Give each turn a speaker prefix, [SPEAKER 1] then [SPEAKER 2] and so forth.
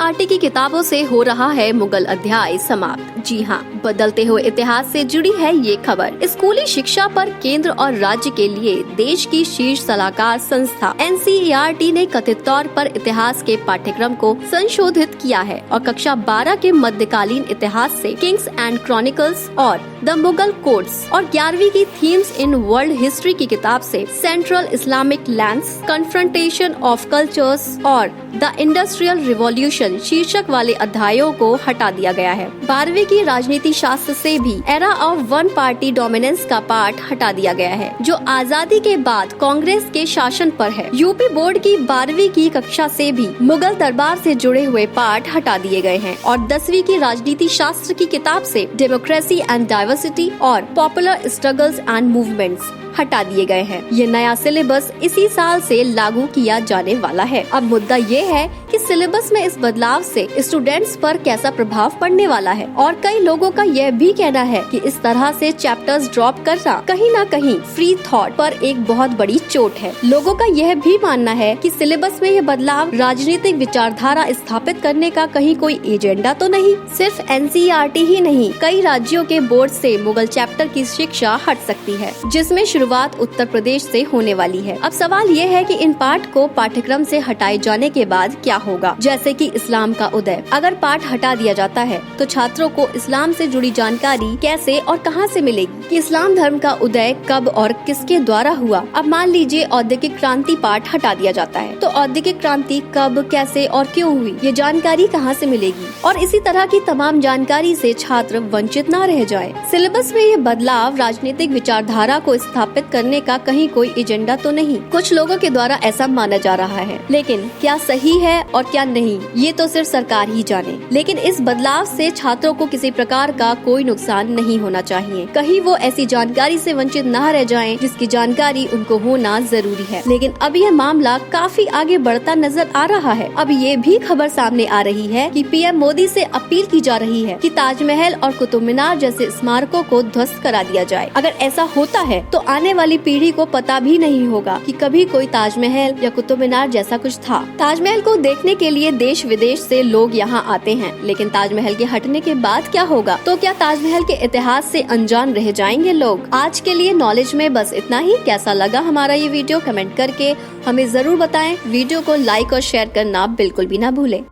[SPEAKER 1] NCERT की किताबों से हो रहा है मुगल अध्याय समाप्त। जी हाँ, बदलते हुए इतिहास से जुड़ी है ये खबर। स्कूली शिक्षा पर केंद्र और राज्य के लिए देश की शीर्ष सलाहकार संस्था एनसीईआरटी ने कथित तौर पर इतिहास के पाठ्यक्रम को संशोधित किया है और कक्षा 12 के मध्यकालीन इतिहास से किंग्स एंड क्रॉनिकल्स और द मुगल कोड्स और 11वीं की थीम्स इन वर्ल्ड हिस्ट्री की किताब से central Islamic lands, confrontation of cultures और द इंडस्ट्रियल रिवॉल्यूशन शीर्षक वाले अध्यायों को हटा दिया गया है। 12वीं की राजनीति शास्त्र से भी era of one party dominance का पाठ हटा दिया गया है, जो आजादी के बाद कांग्रेस के शासन पर है। यूपी बोर्ड की 12वीं की कक्षा से भी मुगल दरबार से जुड़े हुए पाठ हटा दिए गए हैं और 10वीं की राजनीति शास्त्र की किताब से डेमोक्रेसी एंड डाइवर्सिटी और पॉपुलर स्ट्रगल्स एंड मूवमेंट्स हटा दिए गए हैं। ये नया सिलेबस इसी साल से लागू किया जाने वाला है। अब मुद्दा ये है कि सिलेबस में इस बदलाव से स्टूडेंट्स पर कैसा प्रभाव पड़ने वाला है और कई लोगों का यह भी कहना है कि इस तरह से चैप्टर्स ड्रॉप करना कहीं न कहीं फ्री थॉट पर एक बहुत बड़ी चोट है। लोगों का यह भी मानना है कि सिलेबस में यह बदलाव राजनीतिक विचारधारा स्थापित करने का कहीं कोई एजेंडा तो नहीं। सिर्फ एनसीईआरटी ही नहीं, कई राज्यों के बोर्ड से मुगल चैप्टर की शिक्षा हट सकती है, जिसमें शुरुआत उत्तर प्रदेश से होने वाली है। अब सवाल ये है कि इन पाठ को पाठ्यक्रम से हटाए जाने के बाद क्या होगा। जैसे कि इस्लाम का उदय, अगर पाठ हटा दिया जाता है तो छात्रों को इस्लाम से जुड़ी जानकारी कैसे और कहां से मिलेगी कि इस्लाम धर्म का उदय कब और किसके द्वारा हुआ। अब मान लीजिए औद्योगिक क्रांति पाठ हटा दिया जाता है तो औद्योगिक क्रांति कब, कैसे और क्यों हुई, ये जानकारी कहां से मिलेगी। और इसी तरह की तमाम जानकारी से छात्र वंचित न रह जाए। सिलेबस में ये बदलाव राजनीतिक विचारधारा को स्थापित करने का कहीं कोई एजेंडा तो नहीं। कुछ लोगों के द्वारा ऐसा माना जा रहा है, लेकिन क्या सही है और क्या नहीं, ये तो सिर्फ सरकार ही जाने। लेकिन इस बदलाव से छात्रों को किसी प्रकार का कोई नुकसान नहीं होना चाहिए। कहीं वो ऐसी जानकारी से वंचित न रह जाएं, जिसकी जानकारी उनको होना जरूरी है। लेकिन अब यह मामला काफी आगे बढ़ता नजर आ रहा है। अब ये भी खबर सामने आ रही है कि पीएम मोदी से अपील की जा रही है कि ताजमहल और कुतुब मीनार जैसे स्मारकों को ध्वस्त करा दिया जाए। अगर ऐसा होता है तो आने वाली पीढ़ी को पता भी नहीं होगा कि कभी कोई ताजमहल या कुतुब मीनार जैसा कुछ था। ताजमहल को देखने के लिए देश विदेश से लोग यहाँ आते हैं, लेकिन ताजमहल के हटने के बाद क्या होगा? तो क्या ताजमहल के इतिहास से अनजान रह जाएंगे लोग? आज के लिए नॉलेज में बस इतना ही। कैसा लगा हमारा ये वीडियो कमेंट करके हमें जरूर बताएं। वीडियो को लाइक और शेयर करना बिल्कुल भी ना भूलें।